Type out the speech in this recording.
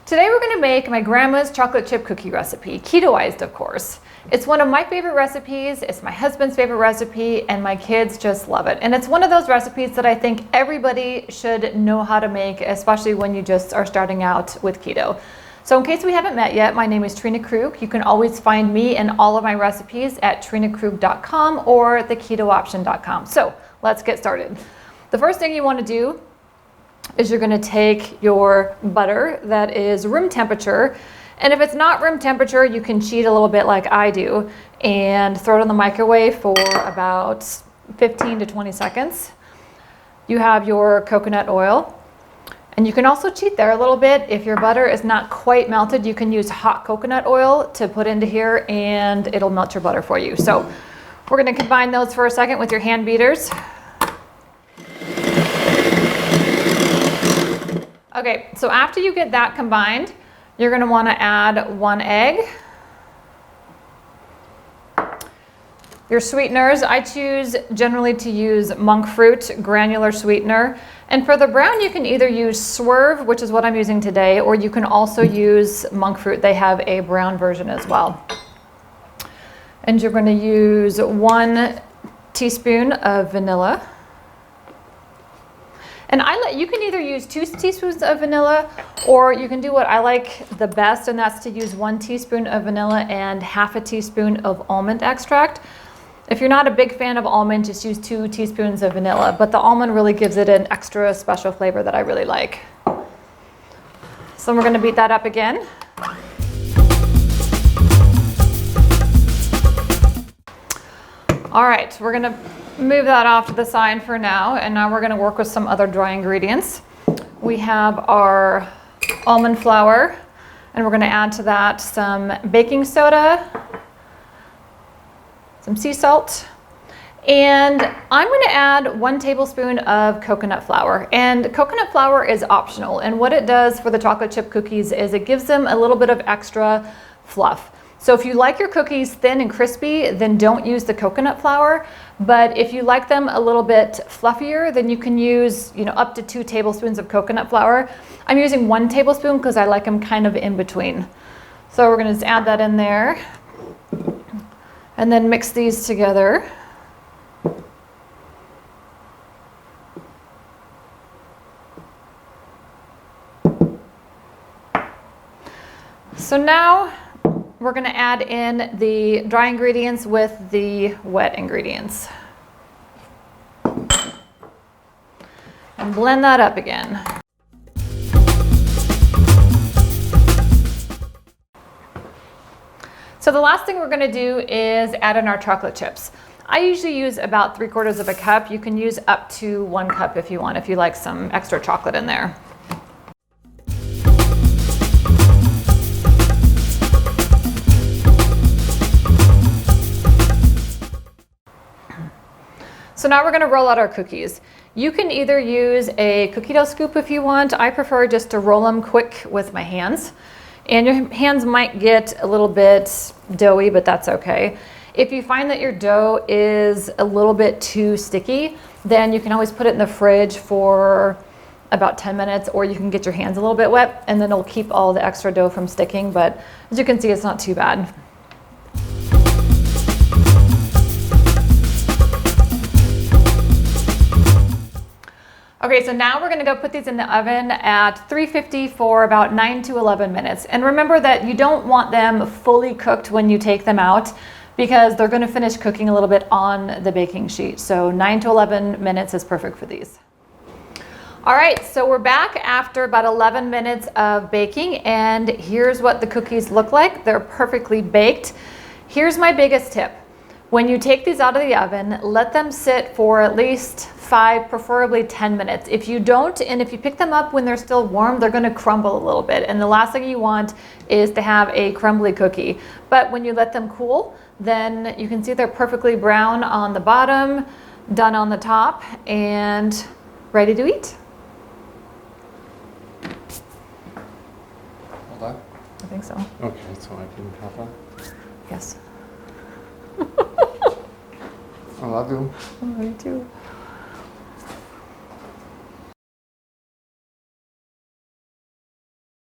Today we're going to make my grandma's chocolate chip cookie recipe, keto-ized of course. It's one of my favorite recipes, it's my husband's favorite recipe, and my kids just love it. And it's one of those recipes that I think everybody should know how to make, especially when you just are starting out with keto. So in case we haven't met yet, my name is Trina Krug. You can always find me and all of my recipes at trinakrug.com or theketooption.com. So let's get started. The first thing you want to do is you're going to take your butter that is room temperature, and if it's not room temperature, you can cheat a little bit like I do and throw it in the microwave for about 15 to 20 seconds. You have your coconut oil, and you can also cheat there a little bit. If your butter is not quite melted, you can use hot coconut oil to put into here and it'll melt your butter for you. So we're going to combine those for a second with your hand beaters. Okay, so after you get that combined, you're going to want to add 1 egg. Your sweeteners, I choose generally to use monkfruit granular sweetener. And for the brown, you can either use Swerve, which is what I'm using today, or you can also use monkfruit. They have a brown version as well. And you're going to use 1 teaspoon of vanilla. And you can either use 2 teaspoons of vanilla, or you can do what I like the best, and that's to use 1 teaspoon of vanilla and half a teaspoon of almond extract. If you're not a big fan of almond, just use 2 teaspoons of vanilla, but the almond really gives it an extra special flavor that I really like. So we're going to beat that up again. All right, we're going to move that off to the side for now, and now we're going to work with some other dry ingredients. We have our almond flour, and we're going to add to that some baking soda, some sea salt, and I'm going to add 1 tablespoon of coconut flour. And coconut flour is optional, and what it does for the chocolate chip cookies is it gives them a little bit of extra fluff. So if you like your cookies thin and crispy, then don't use the coconut flour. But if you like them a little bit fluffier, then you can use, up to 2 tablespoons of coconut flour. I'm using 1 tablespoon because I like them kind of in between. So we're going to just add that in there and then mix these together. So now we're going to add in the dry ingredients with the wet ingredients. And blend that up again. So the last thing we're going to do is add in our chocolate chips. I usually use about 3/4 of a cup. You can use up to 1 cup if you want, if you like some extra chocolate in there. So now we're going to roll out our cookies. You can either use a cookie dough scoop if you want. I prefer just to roll them quick with my hands. And your hands might get a little bit doughy, but that's okay. If you find that your dough is a little bit too sticky, then you can always put it in the fridge for about 10 minutes, or you can get your hands a little bit wet, and then it'll keep all the extra dough from sticking. But as you can see, it's not too bad. Okay, so now we're gonna go put these in the oven at 350 for about 9 to 11 minutes. And remember that you don't want them fully cooked when you take them out, because they're gonna finish cooking a little bit on the baking sheet. So 9 to 11 minutes is perfect for these. All right, so we're back after about 11 minutes of baking, and here's what the cookies look like. They're perfectly baked. Here's my biggest tip. When you take these out of the oven, let them sit for at least 5, preferably 10 minutes. If you don't, and if you pick them up when they're still warm, they're going to crumble a little bit. And the last thing you want is to have a crumbly cookie. But when you let them cool, then you can see they're perfectly brown on the bottom, done on the top, and ready to eat. Hold on. I think so. Okay, so I can have that? Yes. I love you. I love you too.